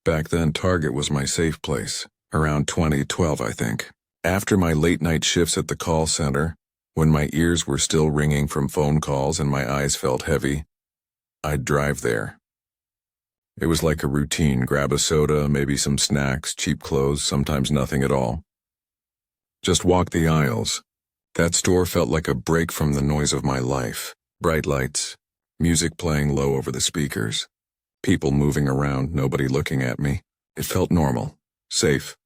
Back then, Target was my safe place, around 2012, I think. After my late-night shifts at the call center, when my ears were still ringing from phone calls and my eyes felt heavy, I'd drive there. It was like a routine: grab a soda, maybe some snacks, cheap clothes, sometimes nothing at all. Just walk the aisles. That store felt like a break from the noise of my life. Bright lights, music playing low over the speakers, people moving around, nobody looking at me. It felt normal, safe.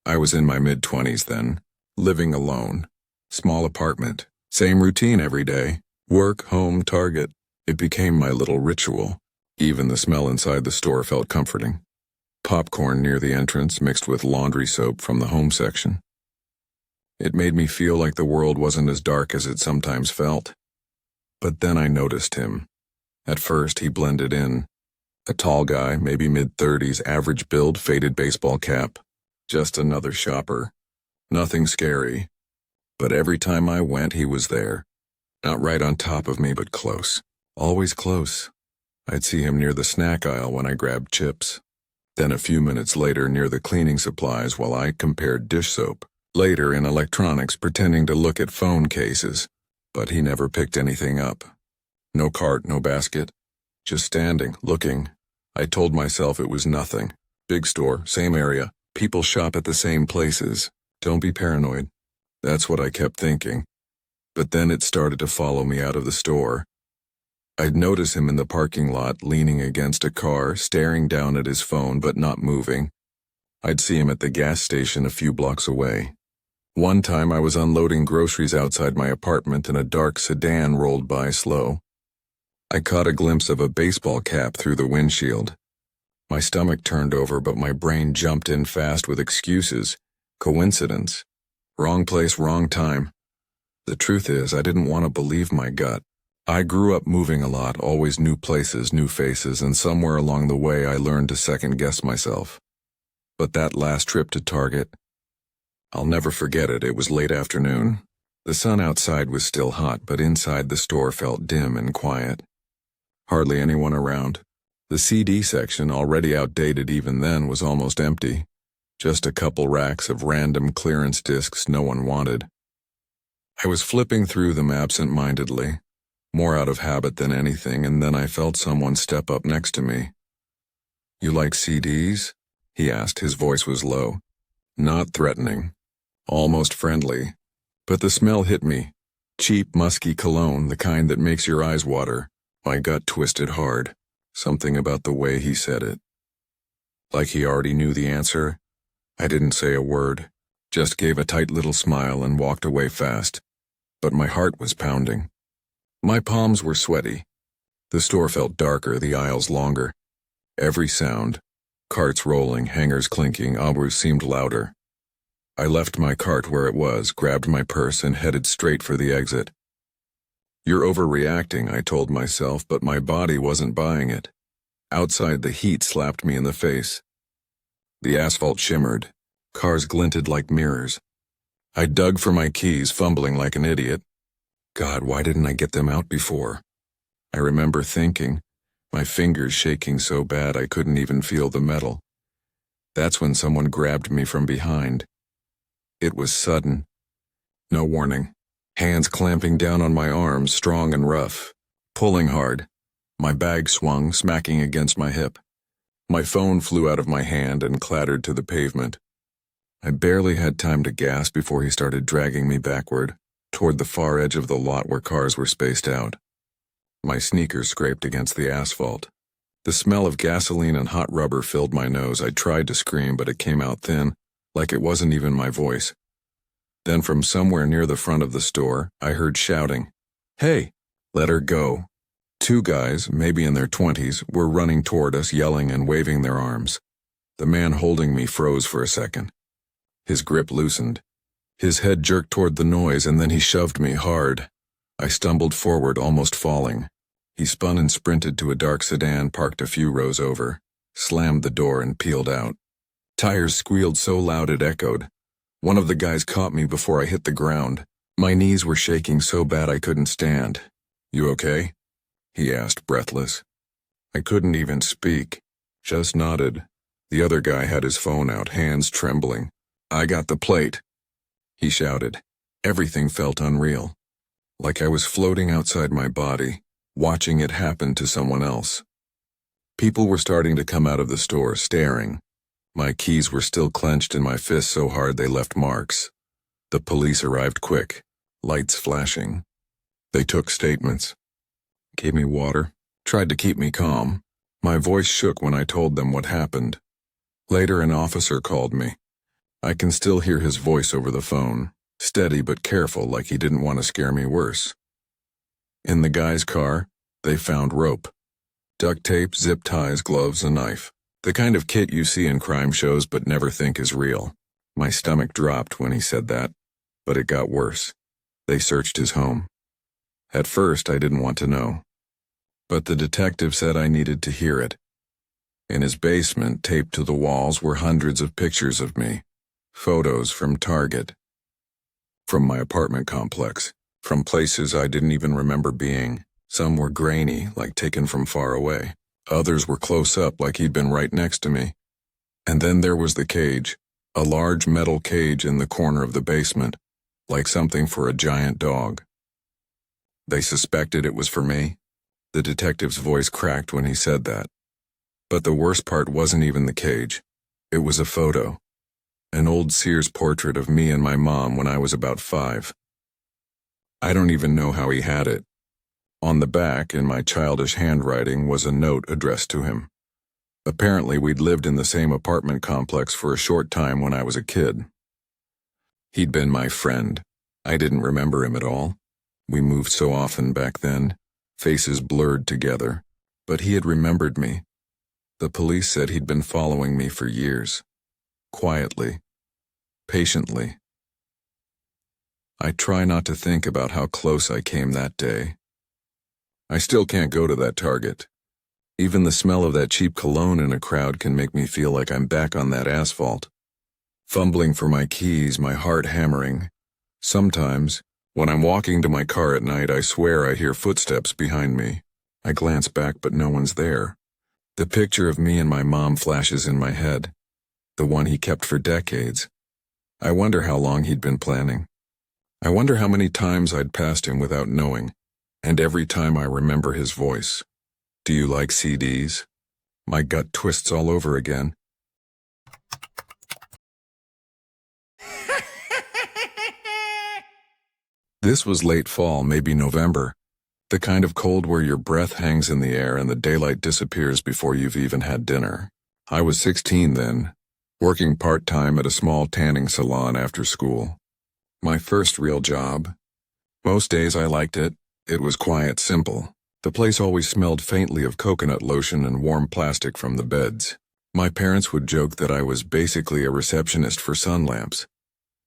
I was in my mid-20s then, living alone. Small apartment, same routine every day. Work, home, Target. It became my little ritual. Even the smell inside the store felt comforting. Popcorn near the entrance mixed with laundry soap from the home section. It made me feel like the world wasn't as dark as it sometimes felt. But then I noticed him. At first, he blended in. A tall guy, maybe mid-30s, average build, faded baseball cap. Just another shopper. Nothing scary. But every time I went, he was there. Not right on top of me, but close. Always close. I'd see him near the snack aisle when I grabbed chips. Then a few minutes later near the cleaning supplies while I compared dish soap. Later in electronics, pretending to look at phone cases. But he never picked anything up. No cart, no basket. Just standing, looking. I told myself it was nothing. Big store, same area. People shop at the same places. Don't be paranoid. That's what I kept thinking. But then it started to follow me out of the store. I'd notice him in the parking lot, leaning against a car, staring down at his phone but not moving. I'd see him at the gas station a few blocks away. One time I was unloading groceries outside my apartment and a dark sedan rolled by slow. I caught a glimpse of a baseball cap through the windshield. My stomach turned over, but my brain jumped in fast with excuses. Coincidence. Wrong place, wrong time. The truth is, I didn't want to believe my gut. I grew up moving a lot, always new places, new faces, and somewhere along the way I learned to second-guess myself. But that last trip to Target, I'll never forget it. It was late afternoon. The sun outside was still hot, but inside the store felt dim and quiet. Hardly anyone around. The CD section, already outdated even then, was almost empty. Just a couple racks of random clearance discs no one wanted. I was flipping through them absent-mindedly, more out of habit than anything, and then I felt someone step up next to me. "You like CDs?" he asked. His voice was low. Not threatening. Almost friendly. But the smell hit me. Cheap, musky cologne, the kind that makes your eyes water. My gut twisted hard. Something about the way he said it. Like he already knew the answer. I didn't say a word, just gave a tight little smile and walked away fast. But my heart was pounding. My palms were sweaty. The store felt darker, the aisles longer. Every sound, carts rolling, hangers clinking, always seemed louder. I left my cart where it was, grabbed my purse, and headed straight for the exit. "You're overreacting," I told myself, but my body wasn't buying it. Outside, the heat slapped me in the face. The asphalt shimmered. Cars glinted like mirrors. I dug for my keys, fumbling like an idiot. God, why didn't I get them out before? I remember thinking, my fingers shaking so bad I couldn't even feel the metal. That's when someone grabbed me from behind. It was sudden. No warning. Hands clamping down on my arms, strong and rough. Pulling hard. My bag swung, smacking against my hip. My phone flew out of my hand and clattered to the pavement. I barely had time to gasp before he started dragging me backward, toward the far edge of the lot where cars were spaced out. My sneakers scraped against the asphalt. The smell of gasoline and hot rubber filled my nose. I tried to scream, but it came out thin, like it wasn't even my voice. Then from somewhere near the front of the store, I heard shouting, "Hey, let her go." Two guys, maybe in their 20s, were running toward us, yelling and waving their arms. The man holding me froze for a second. His grip loosened. His head jerked toward the noise, and then he shoved me hard. I stumbled forward, almost falling. He spun and sprinted to a dark sedan parked a few rows over, slammed the door and peeled out. Tires squealed so loud it echoed. One of the guys caught me before I hit the ground. My knees were shaking so bad I couldn't stand. "You okay?" he asked, breathless. I couldn't even speak, just nodded. The other guy had his phone out, hands trembling. "I got the plate," he shouted. Everything felt unreal. Like I was floating outside my body, watching it happen to someone else. People were starting to come out of the store, staring. My keys were still clenched in my fists so hard they left marks. The police arrived quick, lights flashing. They took statements, gave me water, tried to keep me calm. My voice shook when I told them what happened. Later, an officer called me. I can still hear his voice over the phone, steady but careful, like he didn't want to scare me worse. In the guy's car, they found rope. Duct tape, zip ties, gloves, a knife. The kind of kit you see in crime shows but never think is real. My stomach dropped when he said that, but it got worse. They searched his home. At first, I didn't want to know. But the detective said I needed to hear it. In his basement, taped to the walls, were hundreds of pictures of me. Photos from Target. From my apartment complex. From places I didn't even remember being. Some were grainy, like taken from far away. Others were close up, like he'd been right next to me. And then there was the cage. A large metal cage in the corner of the basement, like something for a giant dog. They suspected it was for me. The detective's voice cracked when he said that. But the worst part wasn't even the cage. It was a photo. An old Sears portrait of me and my mom when I was about 5. I don't even know how he had it. On the back, in my childish handwriting, was a note addressed to him. Apparently, we'd lived in the same apartment complex for a short time when I was a kid. He'd been my friend. I didn't remember him at all. We moved so often back then, faces blurred together. But he had remembered me. The police said he'd been following me for years. Quietly. Patiently. I try not to think about how close I came that day. I still can't go to that Target. Even the smell of that cheap cologne in a crowd can make me feel like I'm back on that asphalt. Fumbling for my keys, my heart hammering. Sometimes, when I'm walking to my car at night, I swear I hear footsteps behind me. I glance back, but no one's there. The picture of me and my mom flashes in my head. The one he kept for decades. I wonder how long he'd been planning. I wonder how many times I'd passed him without knowing. And every time I remember his voice. "Do you like CDs?" My gut twists all over again. This was late fall, maybe November. The kind of cold where your breath hangs in the air and the daylight disappears before you've even had dinner. I was 16 then, working part-time at a small tanning salon after school. My first real job. Most days I liked it. It was quiet, simple. The place always smelled faintly of coconut lotion and warm plastic from the beds. My parents would joke that I was basically a receptionist for sun lamps.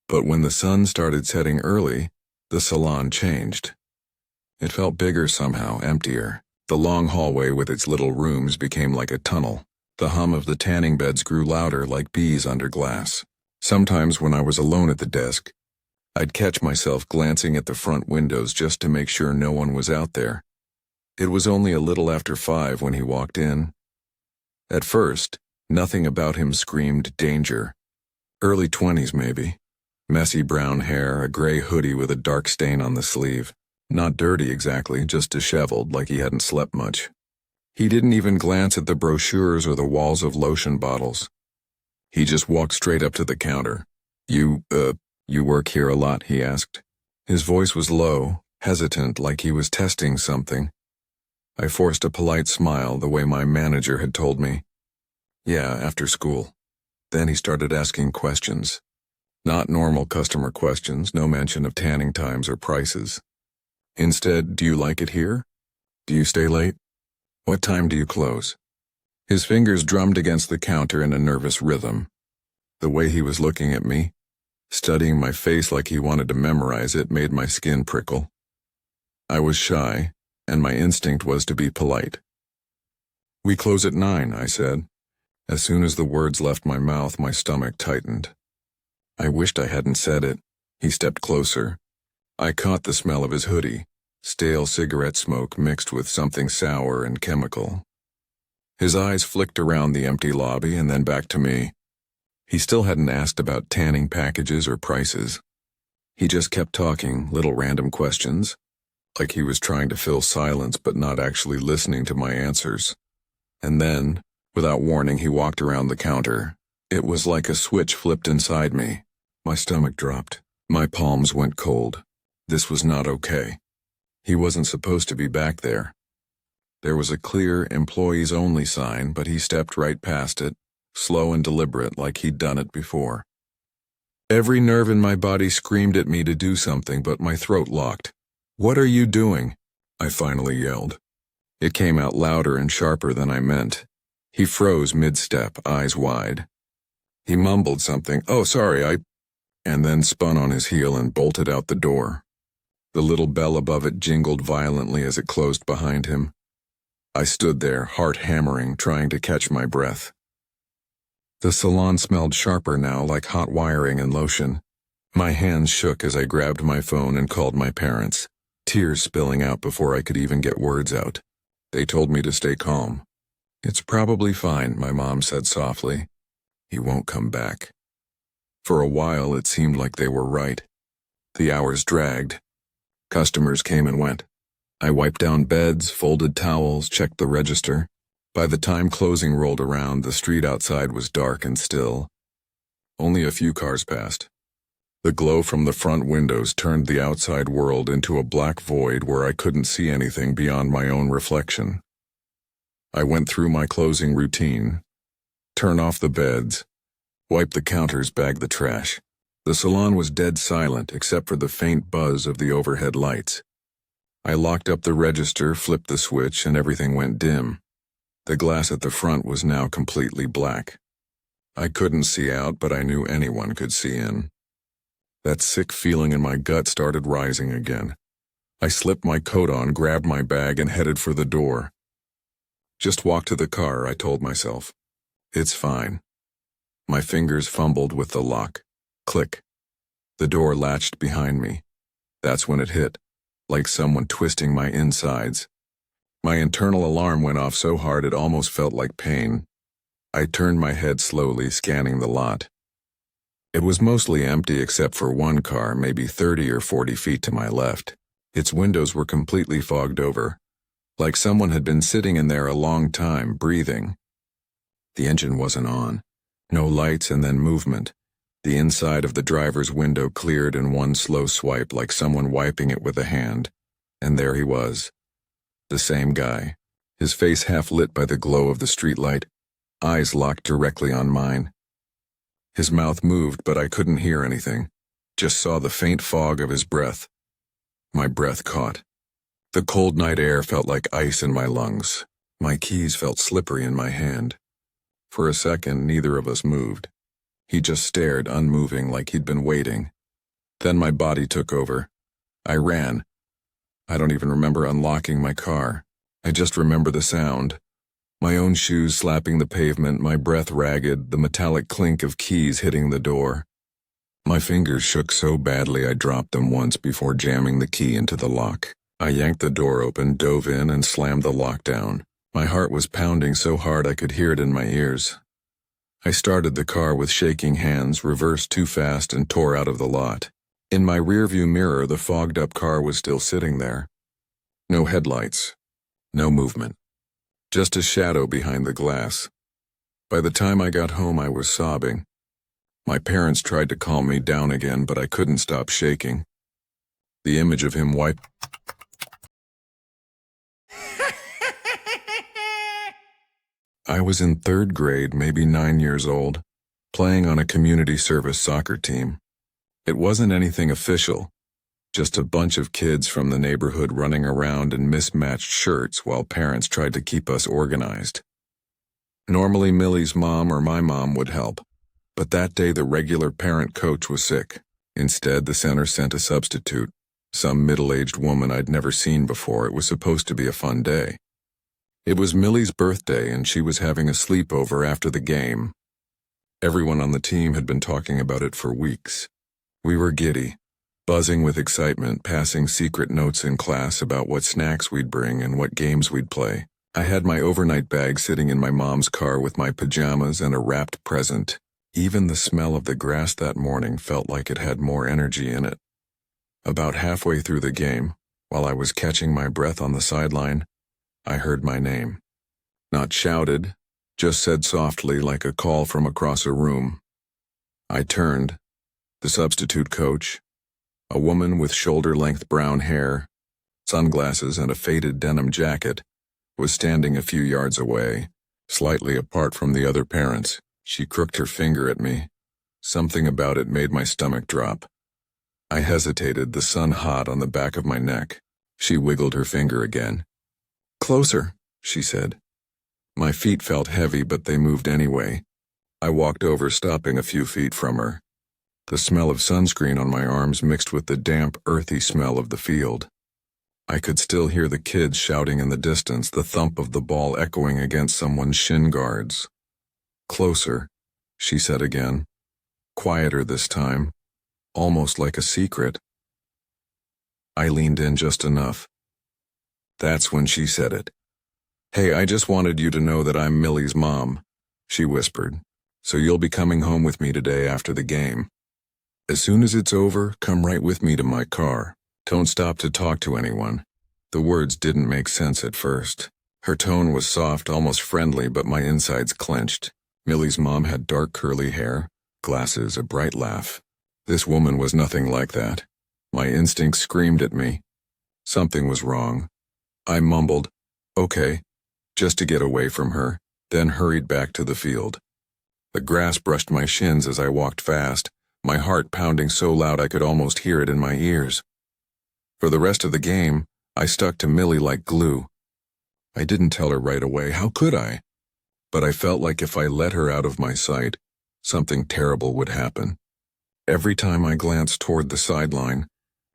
But when the sun started setting early, the salon changed. It felt bigger somehow, emptier. The long hallway with its little rooms became like a tunnel. The hum of the tanning beds grew louder, like bees under glass. Sometimes when I was alone at the desk, I'd catch myself glancing at the front windows just to make sure no one was out there. It was only a little after 5 when he walked in. At first, nothing about him screamed danger. Early 20s maybe. Messy brown hair, a gray hoodie with a dark stain on the sleeve. Not dirty exactly, just disheveled, like he hadn't slept much. He didn't even glance at the brochures or the walls of lotion bottles. He just walked straight up to the counter. You work here a lot?" he asked. His voice was low, hesitant, like he was testing something. I forced a polite smile, the way my manager had told me. "Yeah, after school." Then he started asking questions. Not normal customer questions, no mention of tanning times or prices. Instead, "Do you like it here? Do you stay late? What time do you close?" His fingers drummed against the counter in a nervous rhythm. The way he was looking at me, studying my face like he wanted to memorize it, made my skin prickle. I was shy, and my instinct was to be polite. "We close at 9, I said. As soon as the words left my mouth, my stomach tightened. I wished I hadn't said it. He stepped closer. I caught the smell of his hoodie, stale cigarette smoke mixed with something sour and chemical. His eyes flicked around the empty lobby and then back to me. He still hadn't asked about tanning packages or prices. He just kept talking, little random questions, like he was trying to fill silence but not actually listening to my answers. And then, without warning, he walked around the counter. It was like a switch flipped inside me. My stomach dropped. My palms went cold. This was not okay. He wasn't supposed to be back there. There was a clear employees only sign, but he stepped right past it, slow and deliberate like he'd done it before. Every nerve in my body screamed at me to do something, but my throat locked. "What are you doing?" I finally yelled. It came out louder and sharper than I meant. He froze mid-step, eyes wide. He mumbled something, "Oh, sorry, and then spun on his heel and bolted out the door. The little bell above it jingled violently as it closed behind him. I stood there, heart hammering, trying to catch my breath. The salon smelled sharper now, like hot wiring and lotion. My hands shook as I grabbed my phone and called my parents, tears spilling out before I could even get words out. They told me to stay calm. "It's probably fine," my mom said softly. "He won't come back." For a while it seemed like they were right. The hours dragged. Customers came and went. I wiped down beds, folded towels, checked the register. By the time closing rolled around, the street outside was dark and still. Only a few cars passed. The glow from the front windows turned the outside world into a black void where I couldn't see anything beyond my own reflection. I went through my closing routine. Turn off the beds. Wipe the counters, bag the trash. The salon was dead silent except for the faint buzz of the overhead lights. I locked up the register, flipped the switch, and everything went dim. The glass at the front was now completely black. I couldn't see out, but I knew anyone could see in. That sick feeling in my gut started rising again. I slipped my coat on, grabbed my bag, and headed for the door. "Just walk to the car," I told myself. "It's fine." My fingers fumbled with the lock. Click. The door latched behind me. That's when it hit, like someone twisting my insides. My internal alarm went off so hard it almost felt like pain. I turned my head slowly, scanning the lot. It was mostly empty except for one car, maybe 30 or 40 feet to my left. Its windows were completely fogged over, like someone had been sitting in there a long time, breathing. The engine wasn't on. No lights and then movement. The inside of the driver's window cleared in one slow swipe like someone wiping it with a hand. And there he was. The same guy. His face half lit by the glow of the streetlight, eyes locked directly on mine. His mouth moved, but I couldn't hear anything. Just saw the faint fog of his breath. My breath caught. The cold night air felt like ice in my lungs. My keys felt slippery in my hand. For a second, neither of us moved. He just stared, unmoving, like he'd been waiting. Then my body took over. I ran. I don't even remember unlocking my car. I just remember the sound. My own shoes slapping the pavement, my breath ragged, the metallic clink of keys hitting the door. My fingers shook so badly I dropped them once before jamming the key into the lock. I yanked the door open, dove in, and slammed the lock down. My heart was pounding so hard I could hear it in my ears. I started the car with shaking hands, reversed too fast, and tore out of the lot. In my rearview mirror, the fogged-up car was still sitting there. No headlights. No movement. Just a shadow behind the glass. By the time I got home, I was sobbing. My parents tried to calm me down again, but I couldn't stop shaking. The image of him I was in 3rd grade, maybe 9 years old, playing on a community service soccer team. It wasn't anything official, just a bunch of kids from the neighborhood running around in mismatched shirts while parents tried to keep us organized. Normally Millie's mom or my mom would help, but that day the regular parent coach was sick. Instead, the center sent a substitute, some middle-aged woman I'd never seen before. It was supposed to be a fun day. It was Millie's birthday, and she was having a sleepover after the game. Everyone on the team had been talking about it for weeks. We were giddy, buzzing with excitement, passing secret notes in class about what snacks we'd bring and what games we'd play. I had my overnight bag sitting in my mom's car with my pajamas and a wrapped present. Even the smell of the grass that morning felt like it had more energy in it. About halfway through the game, while I was catching my breath on the sideline, I heard my name. Not shouted, just said softly like a call from across a room. I turned. The substitute coach, a woman with shoulder-length brown hair, sunglasses and a faded denim jacket, was standing a few yards away, slightly apart from the other parents. She crooked her finger at me. Something about it made my stomach drop. I hesitated, the sun hot on the back of my neck. She wiggled her finger again. "Closer," she said. My feet felt heavy, but they moved anyway. I walked over, stopping a few feet from her. The smell of sunscreen on my arms mixed with the damp, earthy smell of the field. I could still hear the kids shouting in the distance, the thump of the ball echoing against someone's shin guards. "Closer," she said again. Quieter this time, almost like a secret. I leaned in just enough. That's when she said it. "Hey, I just wanted you to know that I'm Millie's mom," she whispered. "So you'll be coming home with me today after the game. As soon as it's over, come right with me to my car. Don't stop to talk to anyone." The words didn't make sense at first. Her tone was soft, almost friendly, but my insides clenched. Millie's mom had dark curly hair, glasses, a bright laugh. This woman was nothing like that. My instincts screamed at me. Something was wrong. I mumbled, "Okay," just to get away from her, then hurried back to the field. The grass brushed my shins as I walked fast, my heart pounding so loud I could almost hear it in my ears. For the rest of the game, I stuck to Millie like glue. I didn't tell her right away, how could I? But I felt like if I let her out of my sight, something terrible would happen. Every time I glanced toward the sideline,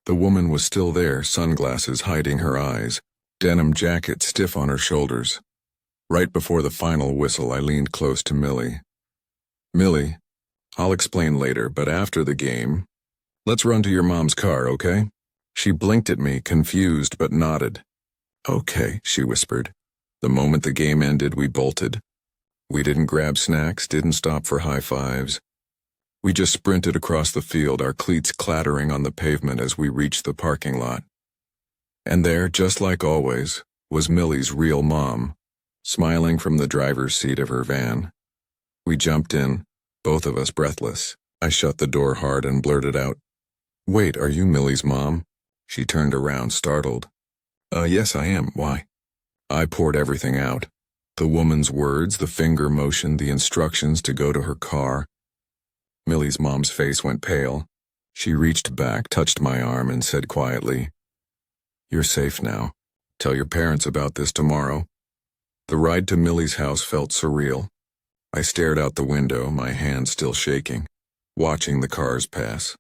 the woman was still there, sunglasses hiding her eyes, denim jacket stiff on her shoulders. Right before the final whistle, I leaned close to Millie. "Millie, I'll explain later, but after the game, let's run to your mom's car, okay?" She blinked at me, confused, but nodded. "Okay," she whispered. The moment the game ended, we bolted. We didn't grab snacks, didn't stop for high fives. We just sprinted across the field, our cleats clattering on the pavement as we reached the parking lot. And there, just like always, was Millie's real mom, smiling from the driver's seat of her van. We jumped in, both of us breathless. I shut the door hard and blurted out, "Wait, are you Millie's mom?" She turned around, startled. Yes, I am. Why?" I poured everything out. The woman's words, the finger motion, the instructions to go to her car. Millie's mom's face went pale. She reached back, touched my arm, and said quietly, "You're safe now. Tell your parents about this tomorrow." The ride to Millie's house felt surreal. I stared out the window, my hands still shaking, watching the cars pass.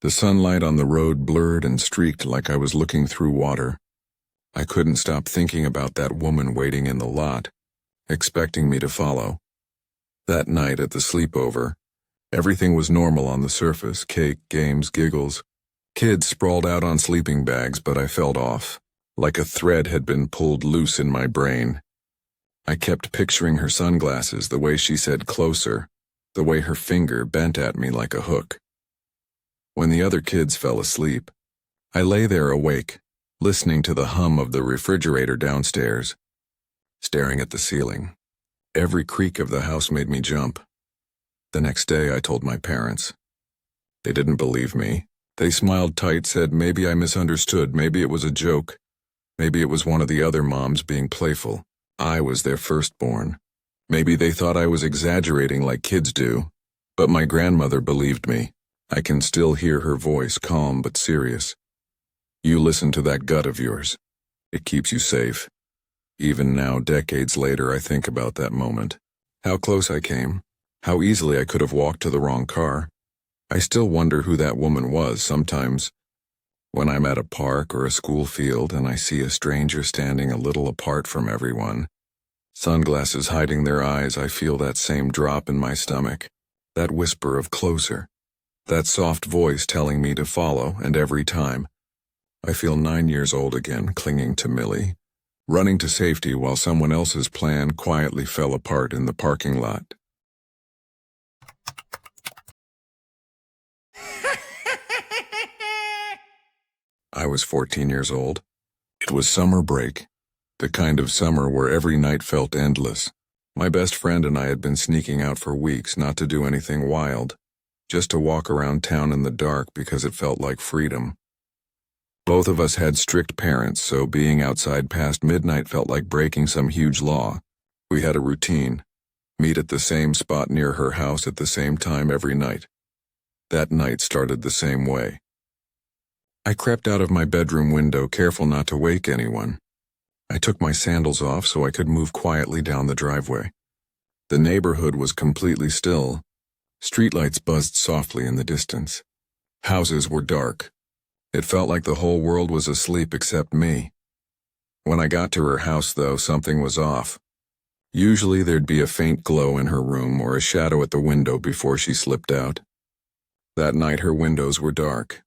The sunlight on the road blurred and streaked like I was looking through water. I couldn't stop thinking about that woman waiting in the lot, expecting me to follow. That night at the sleepover, everything was normal on the surface, cake, games, giggles. Kids sprawled out on sleeping bags, but I felt off, like a thread had been pulled loose in my brain. I kept picturing her sunglasses, the way she said closer, the way her finger bent at me like a hook. When the other kids fell asleep, I lay there awake, listening to the hum of the refrigerator downstairs, staring at the ceiling. Every creak of the house made me jump. The next day I told my parents. They didn't believe me. They smiled tight, said maybe I misunderstood, maybe it was a joke, maybe it was one of the other moms being playful. I was their firstborn. Maybe they thought I was exaggerating like kids do, but my grandmother believed me. I can still hear her voice, calm but serious. "You listen to that gut of yours. It keeps you safe." Even now, decades later, I think about that moment. How close I came. How easily I could have walked to the wrong car. I still wonder who that woman was sometimes. When I'm at a park or a school field and I see a stranger standing a little apart from everyone, sunglasses hiding their eyes, I feel that same drop in my stomach. That whisper of closer. That soft voice telling me to follow, and every time, I feel 9 years old again, clinging to Millie, running to safety while someone else's plan quietly fell apart in the parking lot. I was 14 years old. It was summer break, the kind of summer where every night felt endless. My best friend and I had been sneaking out for weeks, not to do anything wild, just to walk around town in the dark because it felt like freedom. Both of us had strict parents, so being outside past midnight felt like breaking some huge law. We had a routine: meet at the same spot near her house at the same time every night. That night started the same way. I crept out of my bedroom window, careful not to wake anyone. I took my sandals off so I could move quietly down the driveway. The neighborhood was completely still. Streetlights buzzed softly in the distance. Houses were dark. It felt like the whole world was asleep except me. When I got to her house, though, something was off. Usually there'd be a faint glow in her room or a shadow at the window before she slipped out. That night her windows were dark.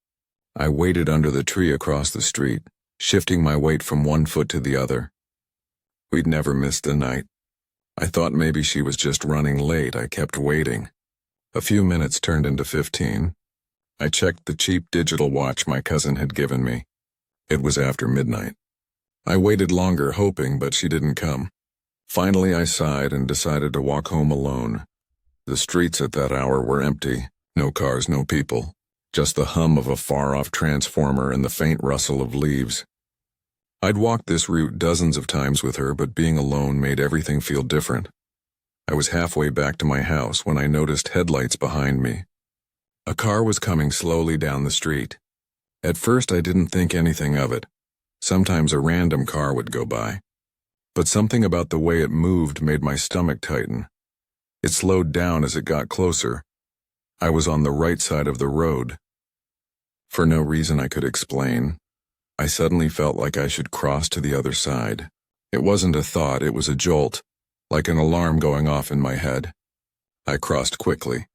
I waited under the tree across the street, shifting my weight from one foot to the other. We'd never missed a night. I thought maybe she was just running late. I kept waiting. A few minutes turned into 15. I checked the cheap digital watch my cousin had given me. It was after midnight. I waited longer, hoping, but she didn't come. Finally, I sighed and decided to walk home alone. The streets at that hour were empty. No cars, no people. Just the hum of a far-off transformer and the faint rustle of leaves. I'd walked this route dozens of times with her, but being alone made everything feel different. I was halfway back to my house when I noticed headlights behind me. A car was coming slowly down the street. At first I didn't think anything of it. Sometimes a random car would go by. But something about the way it moved made my stomach tighten. It slowed down as it got closer. I was on the right side of the road. For no reason I could explain, I suddenly felt like I should cross to the other side. It wasn't a thought, it was a jolt, like an alarm going off in my head. I crossed quickly.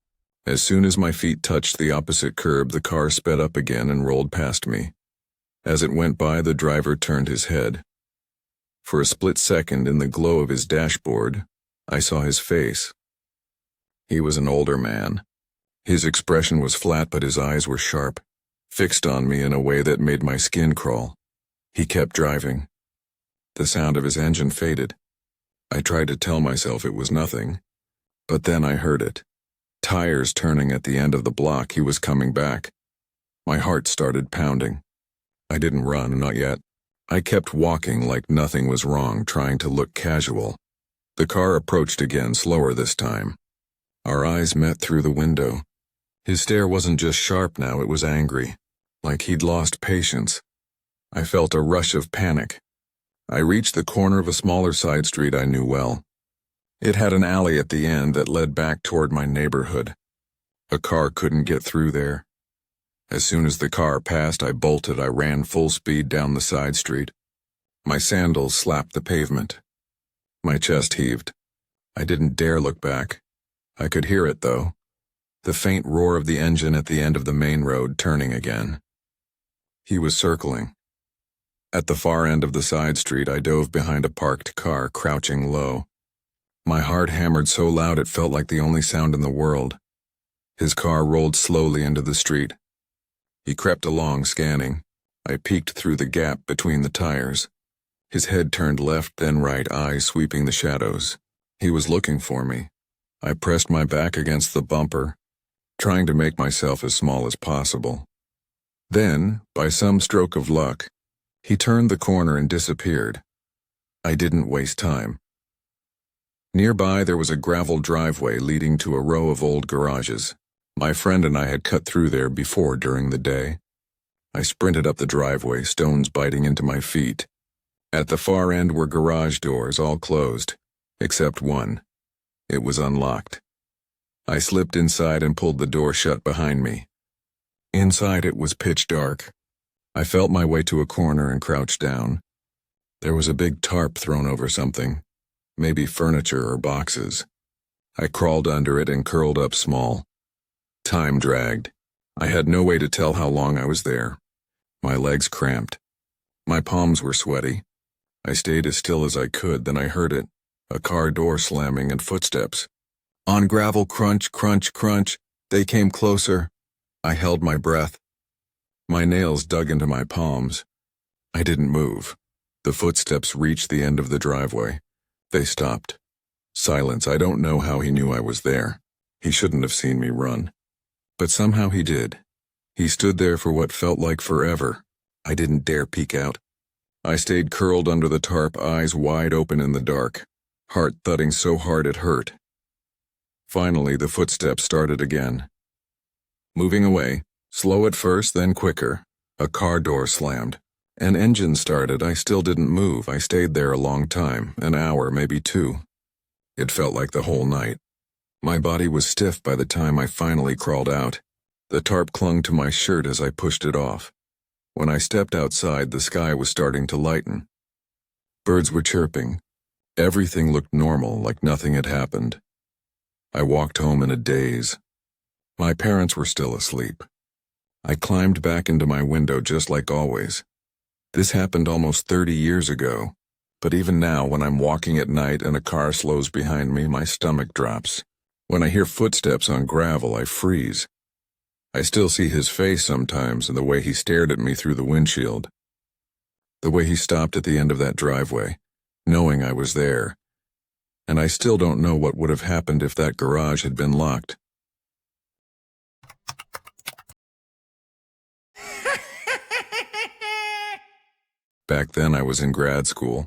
As soon as my feet touched the opposite curb, the car sped up again and rolled past me. As it went by, the driver turned his head. For a split second, in the glow of his dashboard, I saw his face. He was an older man. His expression was flat, but his eyes were sharp, fixed on me in a way that made my skin crawl. He kept driving. The sound of his engine faded. I tried to tell myself it was nothing, but then I heard it. Tires turning at the end of the block. He was coming back. My heart started pounding. I didn't run, not yet. I kept walking like nothing was wrong, trying to look casual. The car approached again, slower this time. Our eyes met through the window. His stare wasn't just sharp now, it was angry, like he'd lost patience. I felt a rush of panic. I reached the corner of a smaller side street I knew well. It had an alley at the end that led back toward my neighborhood. A car couldn't get through there. As soon as the car passed, I bolted. I ran full speed down the side street. My sandals slapped the pavement. My chest heaved. I didn't dare look back. I could hear it, though. The faint roar of the engine at the end of the main road, turning again. He was circling. At the far end of the side street, I dove behind a parked car, crouching low. My heart hammered so loud it felt like the only sound in the world. His car rolled slowly into the street. He crept along, scanning. I peeked through the gap between the tires. His head turned left, then right, eyes sweeping the shadows. He was looking for me. I pressed my back against the bumper, trying to make myself as small as possible. Then, by some stroke of luck, he turned the corner and disappeared. I didn't waste time. Nearby, there was a gravel driveway leading to a row of old garages. My friend and I had cut through there before during the day. I sprinted up the driveway, stones biting into my feet. At the far end were garage doors, all closed, except one. It was unlocked. I slipped inside and pulled the door shut behind me. Inside it was pitch dark. I felt my way to a corner and crouched down. There was a big tarp thrown over something, maybe furniture or boxes. I crawled under it and curled up small. Time dragged. I had no way to tell how long I was there. My legs cramped. My palms were sweaty. I stayed as still as I could, then I heard it. A car door slamming and footsteps. On gravel, crunch, crunch, crunch. They came closer. I held my breath. My nails dug into my palms. I didn't move. The footsteps reached the end of the driveway. They stopped. Silence. I don't know how he knew I was there. He shouldn't have seen me run. But somehow he did. He stood there for what felt like forever. I didn't dare peek out. I stayed curled under the tarp, eyes wide open in the dark, heart thudding so hard it hurt. Finally, the footsteps started again. Moving away, slow at first, then quicker. A car door slammed. An engine started. I still didn't move. I stayed there a long time, an hour, maybe 2. It felt like the whole night. My body was stiff by the time I finally crawled out. The tarp clung to my shirt as I pushed it off. When I stepped outside, the sky was starting to lighten. Birds were chirping. Everything looked normal, like nothing had happened. I walked home in a daze. My parents were still asleep. I climbed back into my window just like always. This happened almost 30 years ago, but even now when I'm walking at night and a car slows behind me, my stomach drops. When I hear footsteps on gravel, I freeze. I still see his face sometimes and the way he stared at me through the windshield. The way he stopped at the end of that driveway, knowing I was there. And I still don't know what would have happened if that garage had been locked. Back then I was in grad school,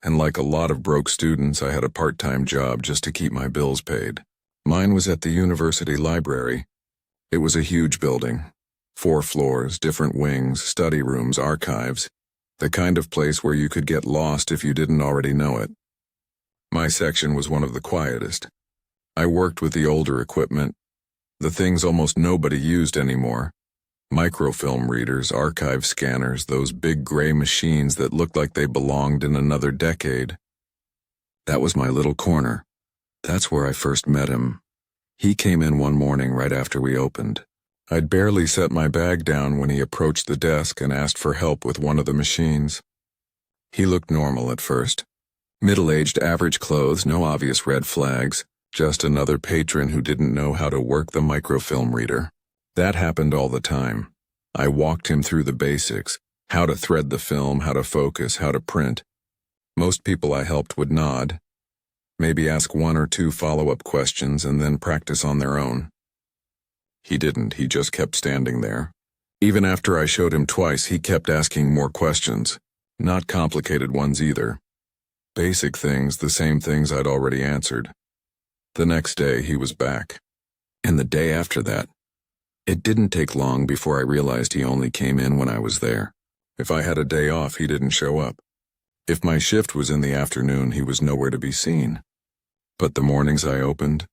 and like a lot of broke students, I had a part-time job just to keep my bills paid. Mine was at the university library. It was a huge building. 4 floors, different wings, study rooms, archives. The kind of place where you could get lost if you didn't already know it. My section was one of the quietest. I worked with the older equipment, the things almost nobody used anymore. Microfilm readers, archive scanners, those big gray machines that looked like they belonged in another decade. That was my little corner. That's where I first met him. He came in one morning right after we opened. I'd barely set my bag down when he approached the desk and asked for help with one of the machines. He looked normal at first. Middle-aged, average clothes, no obvious red flags, just another patron who didn't know how to work the microfilm reader. That happened all the time. I walked him through the basics, how to thread the film, how to focus, how to print. Most people I helped would nod, maybe ask 1 or 2 follow-up questions and then practice on their own. He didn't, he just kept standing there. Even after I showed him twice, he kept asking more questions. Not complicated ones either. Basic things, the same things I'd already answered. The next day, he was back. And the day after that. It didn't take long before I realized he only came in when I was there. If I had a day off, he didn't show up. If my shift was in the afternoon, he was nowhere to be seen. But the mornings I opened,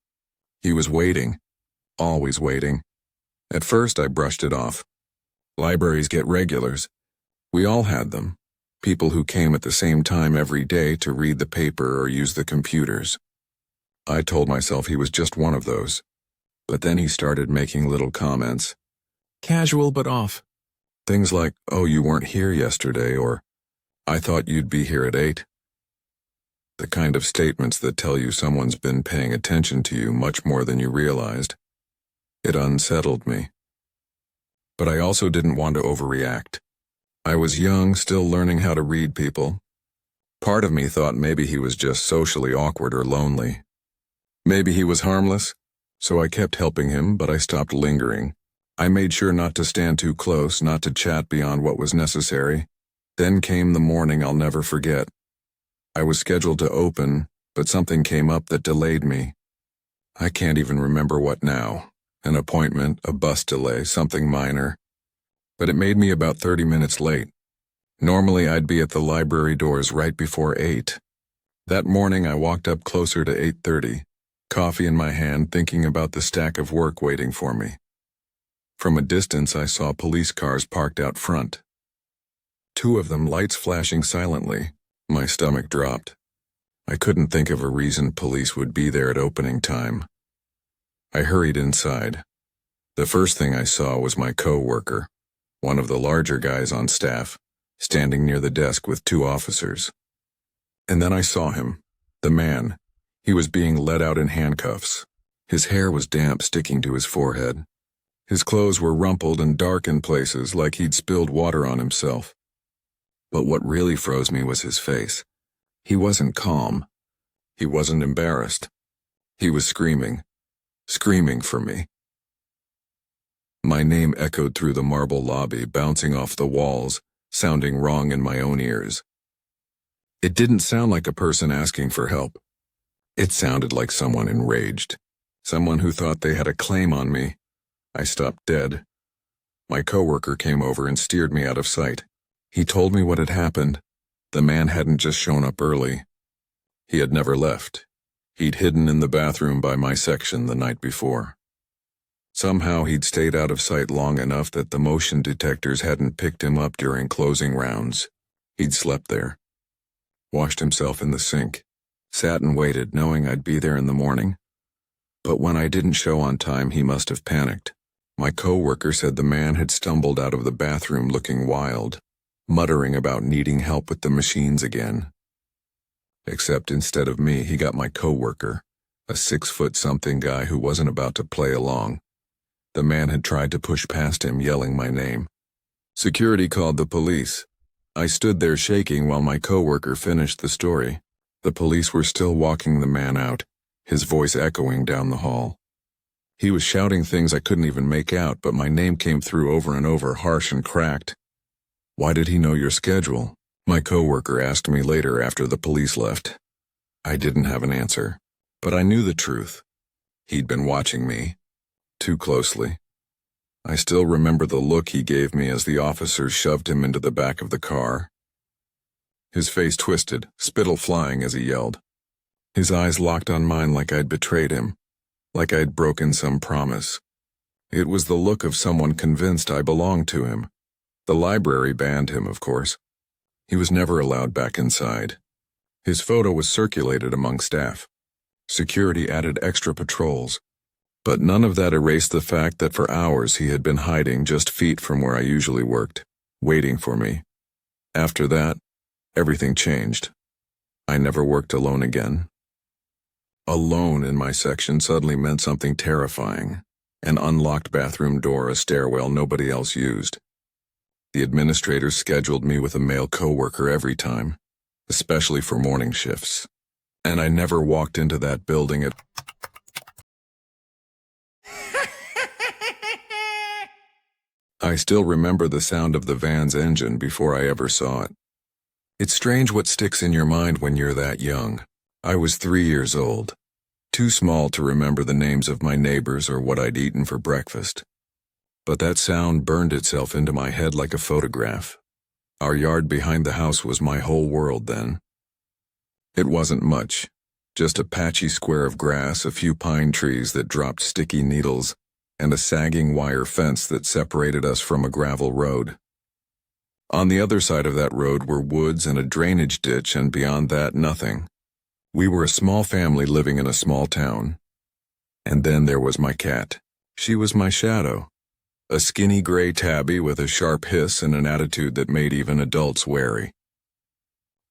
he was waiting. Always waiting. At first, I brushed it off. Libraries get regulars. We all had them. People who came at the same time every day to read the paper or use the computers. I told myself he was just one of those. But then he started making little comments. Casual but off. Things like, "Oh, you weren't here yesterday," or, "I thought you'd be here at 8. The kind of statements that tell you someone's been paying attention to you much more than you realized. It unsettled me. But I also didn't want to overreact. I was young, still learning how to read people. Part of me thought maybe he was just socially awkward or lonely. Maybe he was harmless. So I kept helping him, but I stopped lingering. I made sure not to stand too close, not to chat beyond what was necessary. Then came the morning I'll never forget. I was scheduled to open, but something came up that delayed me. I can't even remember what now. An appointment, a bus delay, something minor. But it made me about 30 minutes late. Normally I'd be at the library doors right before 8. That morning I walked up closer to 8:30. Coffee in my hand, thinking about the stack of work waiting for me. From a distance, I saw police cars parked out front. 2 of them, lights flashing silently. My stomach dropped. I couldn't think of a reason police would be there at opening time. I hurried inside. The first thing I saw was my co-worker, one of the larger guys on staff, standing near the desk with 2 officers. And then I saw him. The man. He was being led out in handcuffs. His hair was damp, sticking to his forehead. His clothes were rumpled and dark in places, like he'd spilled water on himself. But what really froze me was his face. He wasn't calm. He wasn't embarrassed. He was screaming. Screaming for me. My name echoed through the marble lobby, bouncing off the walls, sounding wrong in my own ears. It didn't sound like a person asking for help. It sounded like someone enraged. Someone who thought they had a claim on me. I stopped dead. My coworker came over and steered me out of sight. He told me what had happened. The man hadn't just shown up early. He had never left. He'd hidden in the bathroom by my section the night before. Somehow he'd stayed out of sight long enough that the motion detectors hadn't picked him up during closing rounds. He'd slept there. Washed himself in the sink. Sat and waited, knowing I'd be there in the morning. But when I didn't show on time, he must have panicked. My coworker said the man had stumbled out of the bathroom looking wild, muttering about needing help with the machines again. Except instead of me, he got my coworker, a 6-foot-something guy who wasn't about to play along. The man had tried to push past him, yelling my name. Security called the police. I stood there shaking while my coworker finished the story. The police were still walking the man out, his voice echoing down the hall. He was shouting things I couldn't even make out, but my name came through over and over, harsh and cracked. Why did he know your schedule? My coworker asked me later after the police left. I didn't have an answer, but I knew the truth. He'd been watching me. Too closely. I still remember the look he gave me as the officers shoved him into the back of the car. His face twisted, spittle flying as he yelled. His eyes locked on mine like I'd betrayed him, like I'd broken some promise. It was the look of someone convinced I belonged to him. The library banned him, of course. He was never allowed back inside. His photo was circulated among staff. Security added extra patrols. But none of that erased the fact that for hours he had been hiding just feet from where I usually worked, waiting for me. After that, everything changed. I never worked alone again. Alone in my section suddenly meant something terrifying. An unlocked bathroom door, a stairwell nobody else used. The administrator scheduled me with a male coworker every time, especially for morning shifts. And I never walked into that building at... I still remember the sound of the van's engine before I ever saw it. It's strange what sticks in your mind when you're that young. I was 3 years old, too small to remember the names of my neighbors or what I'd eaten for breakfast. But that sound burned itself into my head like a photograph. Our yard behind the house was my whole world then. It wasn't much, just a patchy square of grass, a few pine trees that dropped sticky needles, and a sagging wire fence that separated us from a gravel road. On the other side of that road were woods and a drainage ditch, and beyond that, nothing. We were a small family living in a small town. And then there was my cat. She was my shadow. A skinny gray tabby with a sharp hiss and an attitude that made even adults wary.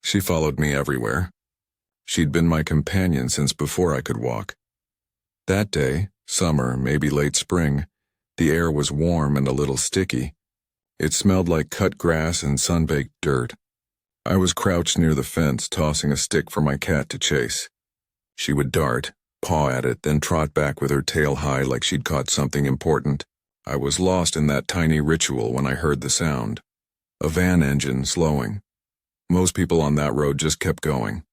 She followed me everywhere. She'd been my companion since before I could walk. That day, summer, maybe late spring, the air was warm and a little sticky. It smelled like cut grass and sun-baked dirt. I was crouched near the fence, tossing a stick for my cat to chase. She would dart, paw at it, then trot back with her tail high like she'd caught something important. I was lost in that tiny ritual when I heard the sound. A van engine slowing. Most people on that road just kept going.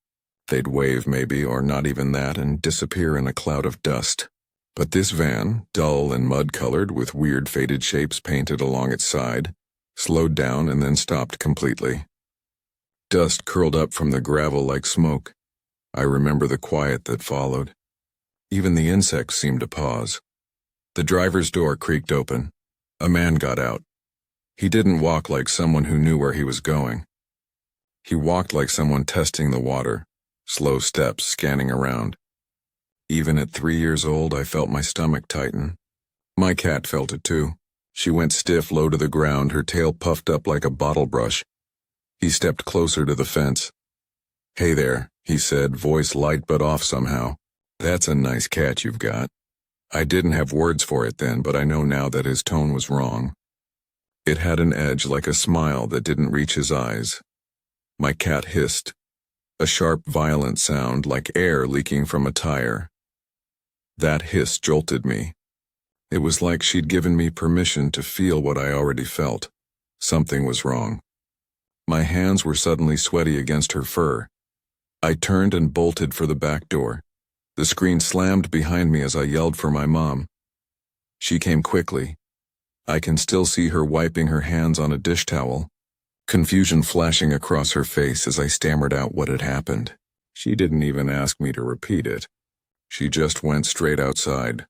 They'd wave maybe, or not even that, and disappear in a cloud of dust. But this van, dull and mud-colored with weird faded shapes painted along its side, slowed down and then stopped completely. Dust curled up from the gravel like smoke. I remember the quiet that followed. Even the insects seemed to pause. The driver's door creaked open. A man got out. He didn't walk like someone who knew where he was going. He walked like someone testing the water, slow steps, scanning around. Even at 3 years old, I felt my stomach tighten. My cat felt it too. She went stiff, low to the ground, her tail puffed up like a bottle brush. He stepped closer to the fence. "Hey there," he said, voice light but off somehow. "That's a nice cat you've got." I didn't have words for it then, but I know now that his tone was wrong. It had an edge like a smile that didn't reach his eyes. My cat hissed, a sharp, violent sound like air leaking from a tire. That hiss jolted me. It was like she'd given me permission to feel what I already felt. Something was wrong. My hands were suddenly sweaty against her fur. I turned and bolted for the back door. The screen slammed behind me as I yelled for my mom. She came quickly. I can still see her wiping her hands on a dish towel, confusion flashing across her face as I stammered out what had happened. She didn't even ask me to repeat it. She just went straight outside.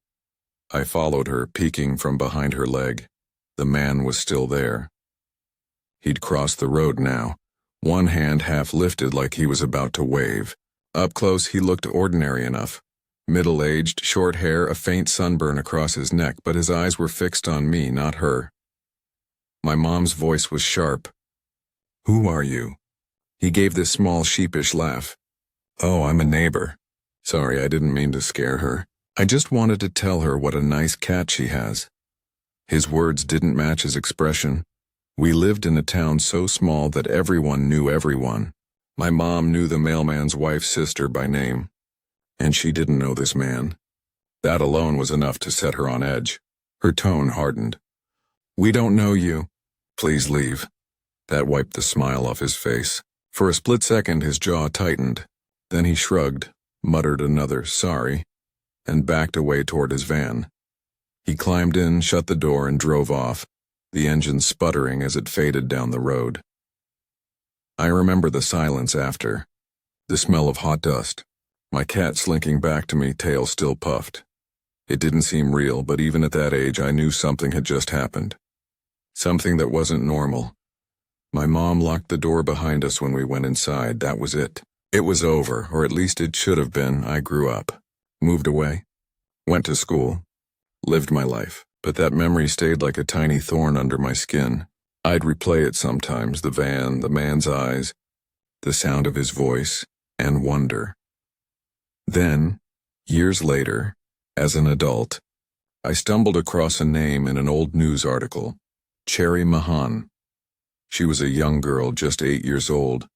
I followed her, peeking from behind her leg. The man was still there. He'd crossed the road now, one hand half lifted like he was about to wave. Up close, he looked ordinary enough. Middle-aged, short hair, a faint sunburn across his neck, but his eyes were fixed on me, not her. My mom's voice was sharp. "Who are you?" He gave this small, sheepish laugh. "Oh, I'm a neighbor. Sorry, I didn't mean to scare her. I just wanted to tell her what a nice cat she has." His words didn't match his expression. We lived in a town so small that everyone knew everyone. My mom knew the mailman's wife's sister by name, and she didn't know this man. That alone was enough to set her on edge. Her tone hardened. "We don't know you. Please leave." That wiped the smile off his face. For a split second, his jaw tightened. Then he shrugged, muttered another "sorry," and backed away toward his van. He climbed in, shut the door, and drove off, the engine sputtering as it faded down the road. I remember the silence after, the smell of hot dust, my cat slinking back to me, tail still puffed. It didn't seem real, but even at that age I knew something had just happened. Something that wasn't normal. My mom locked the door behind us when we went inside. That was it. It was over, or at least it should have been. I grew up, moved away, went to school, lived my life, but that memory stayed like a tiny thorn under my skin. I'd replay it sometimes, the van, the man's eyes, the sound of his voice, and wonder. Then, years later, as an adult, I stumbled across a name in an old news article, Cherry Mahan. She was a young girl, just 8 years old,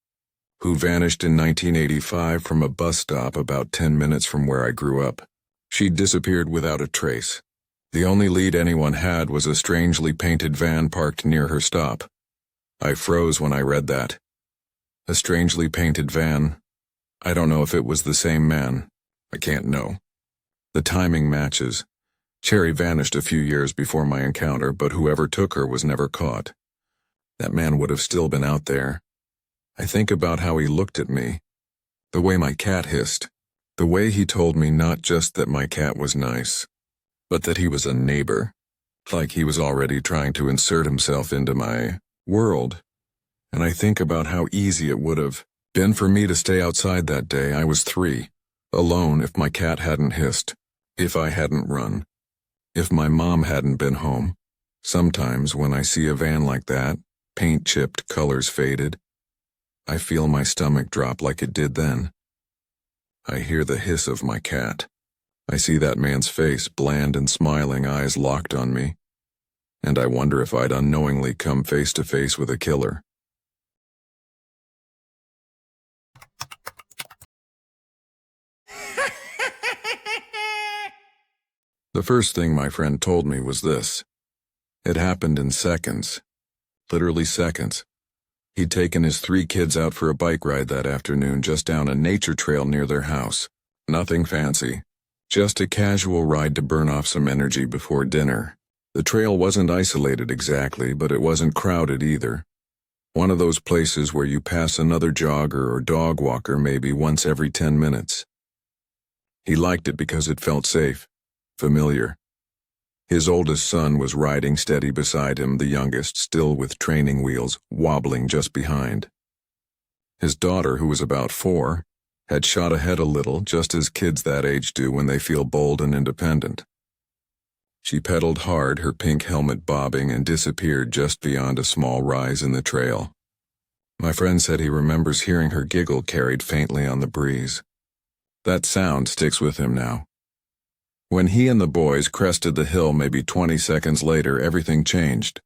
who vanished in 1985 from a bus stop about 10 minutes from where I grew up. She'd disappeared without a trace. The only lead anyone had was a strangely painted van parked near her stop. I froze when I read that. A strangely painted van. I don't know if it was the same man. I can't know. The timing matches. Cherry vanished a few years before my encounter, but whoever took her was never caught. That man would have still been out there. I think about how he looked at me, the way my cat hissed, the way he told me not just that my cat was nice, but that he was a neighbor, like he was already trying to insert himself into my world. And I think about how easy it would have been for me to stay outside that day. I was 3, alone if my cat hadn't hissed, if I hadn't run, if my mom hadn't been home. Sometimes when I see a van like that, paint chipped, colors faded, I feel my stomach drop like it did then. I hear the hiss of my cat. I see that man's face, bland and smiling, eyes locked on me, and I wonder if I'd unknowingly come face to face with a killer. The first thing my friend told me was this. It happened in seconds. Literally seconds. He'd taken his 3 kids out for a bike ride that afternoon just down a nature trail near their house. Nothing fancy. Just a casual ride to burn off some energy before dinner. The trail wasn't isolated exactly, but it wasn't crowded either. One of those places where you pass another jogger or dog walker maybe once every 10 minutes. He liked it because it felt safe, familiar. His oldest son was riding steady beside him, the youngest, still with training wheels, wobbling just behind. His daughter, who was about 4, had shot ahead a little, just as kids that age do when they feel bold and independent. She pedaled hard, her pink helmet bobbing, and disappeared just beyond a small rise in the trail. My friend said he remembers hearing her giggle carried faintly on the breeze. That sound sticks with him now. When he and the boys crested the hill maybe 20 seconds later, everything changed.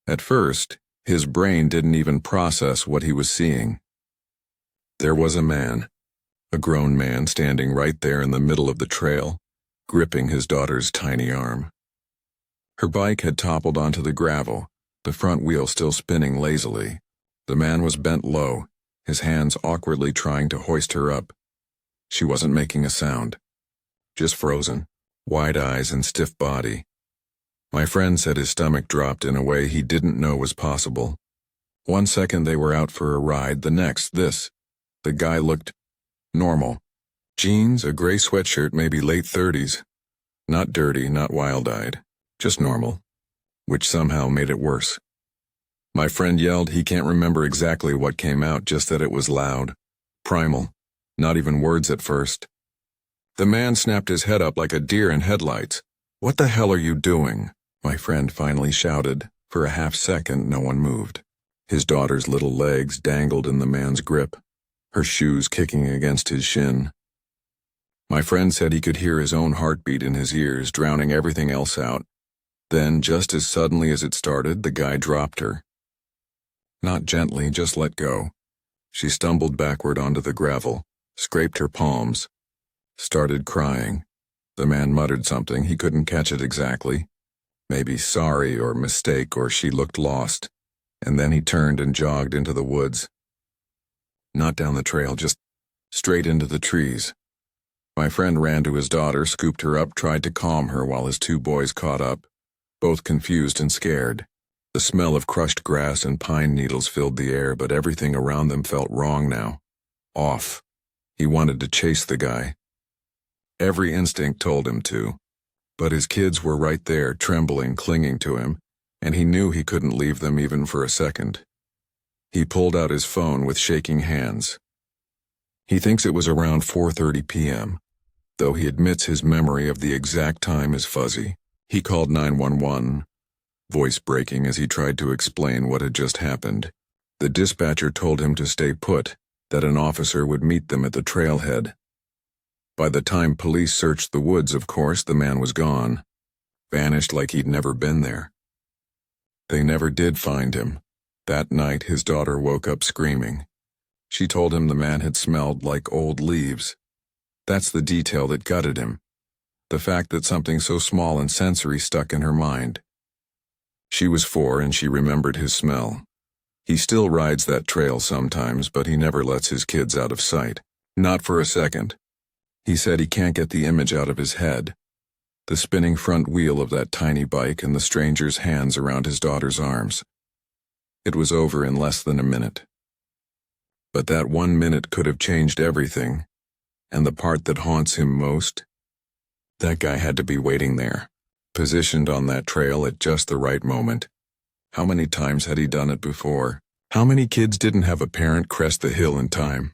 At first, his brain didn't even process what he was seeing. There was a man, a grown man standing right there in the middle of the trail, gripping his daughter's tiny arm. Her bike had toppled onto the gravel, the front wheel still spinning lazily. The man was bent low, his hands awkwardly trying to hoist her up. She wasn't making a sound, just frozen, wide eyes and stiff body. My friend said his stomach dropped in a way he didn't know was possible. One second they were out for a ride, the next this. The guy looked normal. Jeans, a gray sweatshirt, maybe late 30s. Not dirty, not wild-eyed, just normal, which somehow made it worse. My friend yelled he can't remember exactly what came out, just that it was loud, primal, not even words at first. The man snapped his head up like a deer in headlights. "What the hell are you doing?" my friend finally shouted. For a half second, no one moved. His daughter's little legs dangled in the man's grip, her shoes kicking against his shin. My friend said he could hear his own heartbeat in his ears, drowning everything else out. Then, just as suddenly as it started, the guy dropped her. Not gently, just let go. She stumbled backward onto the gravel, scraped her palms, started crying. The man muttered something, he couldn't catch it exactly. Maybe sorry or mistake, or she looked lost. And then he turned and jogged into the woods. Not down the trail, just straight into the trees. My friend ran to his daughter, scooped her up, tried to calm her while his two boys caught up, both confused and scared. The smell of crushed grass and pine needles filled the air, but everything around them felt wrong now. Off. He wanted to chase the guy. Every instinct told him to. But his kids were right there, trembling, clinging to him, and he knew he couldn't leave them even for a second. He pulled out his phone with shaking hands. He thinks it was around 4:30 p.m., though he admits his memory of the exact time is fuzzy. He called 911, voice breaking as he tried to explain what had just happened. The dispatcher told him to stay put, that an officer would meet them at the trailhead. By the time police searched the woods, of course, the man was gone, vanished like he'd never been there. They never did find him. That night, his daughter woke up screaming. She told him the man had smelled like old leaves. That's the detail that gutted him. The fact that something so small and sensory stuck in her mind. She was 4 and she remembered his smell. He still rides that trail sometimes, but he never lets his kids out of sight. Not for a second. He said he can't get the image out of his head. The spinning front wheel of that tiny bike and the stranger's hands around his daughter's arms. It was over in less than a minute. But that 1 minute could have changed everything. And the part that haunts him most? That guy had to be waiting there, positioned on that trail at just the right moment. How many times had he done it before? How many kids didn't have a parent crest the hill in time?